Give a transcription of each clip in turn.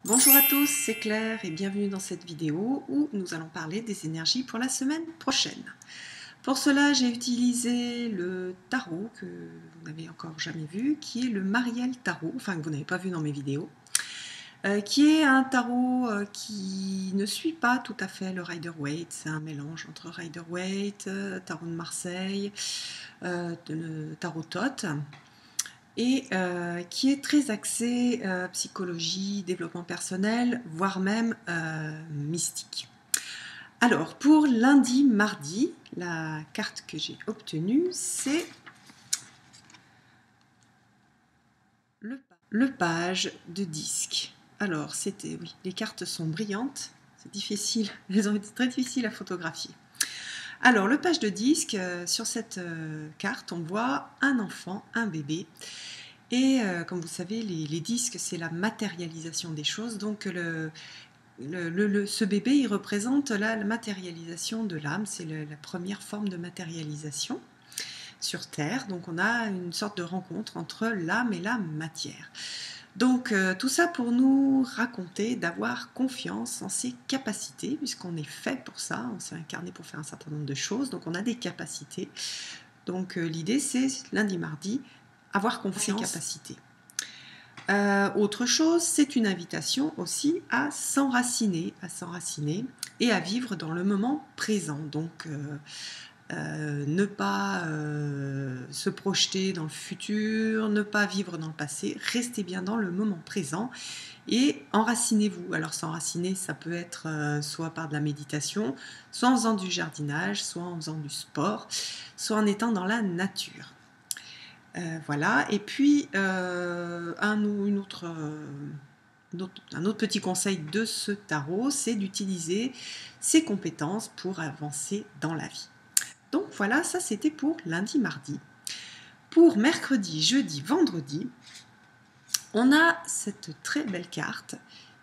Bonjour à tous, c'est Claire et bienvenue dans cette vidéo où nous allons parler des énergies pour la semaine prochaine. Pour cela, j'ai utilisé le tarot que vous n'avez encore jamais vu, qui est le Mariel Tarot, enfin que vous n'avez pas vu dans mes vidéos, qui est un tarot qui ne suit pas tout à fait le Rider-Waite, c'est un mélange entre Rider-Waite, tarot de Marseille, le tarot Thoth, et qui est très axé psychologie, développement personnel, voire même mystique. Alors, pour lundi, mardi, la carte que j'ai obtenue, c'est le page de disque. Alors, oui, les cartes sont brillantes, c'est difficile, elles ont été très difficiles à photographier. Alors, le page de disque, sur cette carte, on voit un enfant, un bébé. Et comme vous savez, les disques, c'est la matérialisation des choses. Donc ce bébé, il représente la matérialisation de l'âme. C'est la première forme de matérialisation sur Terre. Donc on a une sorte de rencontre entre l'âme et la matière. Donc tout ça pour nous raconter d'avoir confiance en ses capacités, puisqu'on est fait pour ça, on s'est incarné pour faire un certain nombre de choses, donc on a des capacités. Donc l'idée, c'est lundi, mardi, avoir confiance en ses capacités. Autre chose, c'est une invitation aussi à s'enraciner et à vivre dans le moment présent. Donc ne pas se projeter dans le futur, ne pas vivre dans le passé, restez bien dans le moment présent et enracinez-vous. Alors s'enraciner, ça peut être soit par de la méditation, soit en faisant du jardinage, soit en faisant du sport, soit en étant dans la nature. Voilà, et puis un autre petit conseil de ce tarot, c'est d'utiliser ses compétences pour avancer dans la vie. Donc voilà, ça c'était pour lundi, mardi. Pour mercredi, jeudi, vendredi, on a cette très belle carte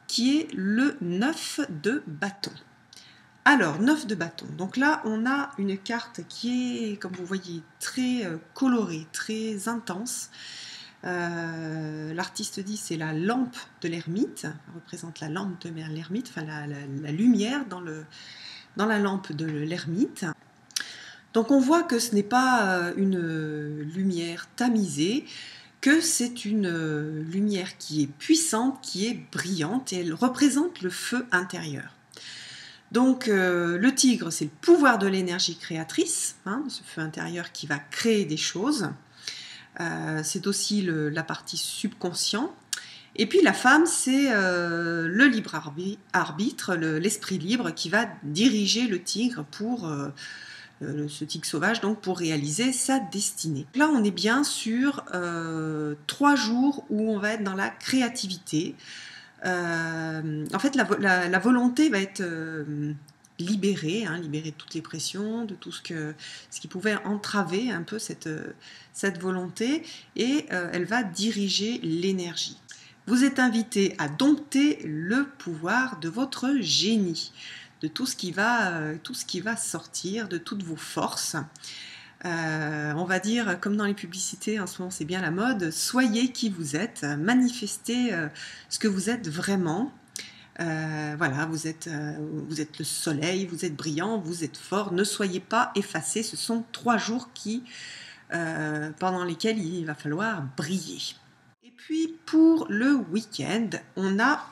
qui est le 9 de bâton. Alors, 9 de bâton. Donc là, on a une carte qui est, comme vous voyez, très colorée, très intense. L'artiste dit c'est la lampe de l'ermite, elle représente la lampe de l'ermite, enfin la lumière dans la lampe de l'ermite. Donc on voit que ce n'est pas une lumière tamisée, que c'est une lumière qui est puissante, qui est brillante, et elle représente le feu intérieur. Donc le tigre, c'est le pouvoir de l'énergie créatrice, ce feu intérieur qui va créer des choses. C'est aussi la partie subconscient. Et puis la femme, c'est le libre arbitre, l'esprit libre qui va diriger le tigre pour ce tigre sauvage, donc pour réaliser sa destinée. Là, on est bien sur 3 jours où on va être dans la créativité. En fait, la volonté va être libérée de toutes les pressions, de tout ce qui pouvait entraver un peu cette volonté, et elle va diriger l'énergie. Vous êtes invité à dompter le pouvoir de votre génie, de tout ce qui va sortir, de toutes vos forces. On va dire, comme dans les publicités, en ce moment c'est bien la mode, soyez qui vous êtes, manifestez ce que vous êtes vraiment. Voilà, vous êtes le soleil, vous êtes brillant, vous êtes fort, ne soyez pas effacés. Ce sont 3 jours pendant lesquels il va falloir briller. Et puis pour le week-end, on a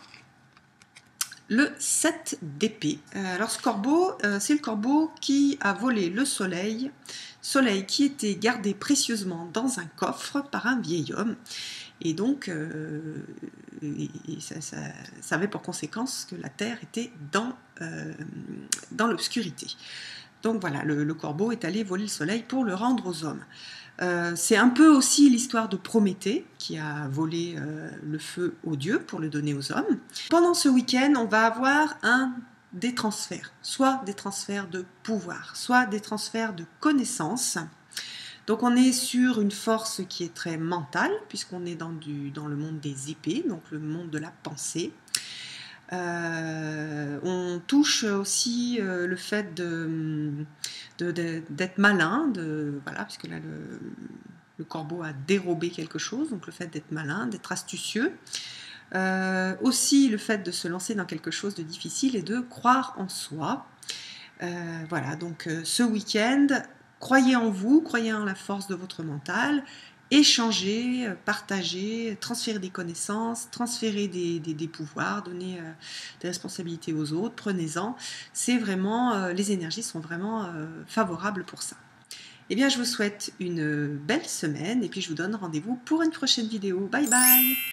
le 7 d'épée. Alors ce corbeau, c'est le corbeau qui a volé le soleil qui était gardé précieusement dans un coffre par un vieil homme. Et donc, ça avait pour conséquence que la terre était dans l'obscurité. Donc voilà, le corbeau est allé voler le soleil pour le rendre aux hommes. C'est un peu aussi l'histoire de Prométhée qui a volé le feu aux dieux pour le donner aux hommes. Pendant ce week-end, on va avoir des transferts, soit des transferts de pouvoir, soit des transferts de connaissances. Donc on est sur une force qui est très mentale, puisqu'on est dans le monde des épées, donc le monde de la pensée. On touche aussi le fait d'être malin, voilà, puisque là le corbeau a dérobé quelque chose, donc le fait d'être malin, d'être astucieux. Aussi le fait de se lancer dans quelque chose de difficile et de croire en soi. Voilà, donc ce week-end, croyez en vous, croyez en la force de votre mental, échangez, partagez, transférez des connaissances, transférez des pouvoirs, donnez des responsabilités aux autres, prenez-en. C'est vraiment, les énergies sont vraiment favorables pour ça. Eh bien, je vous souhaite une belle semaine et puis je vous donne rendez-vous pour une prochaine vidéo. Bye bye!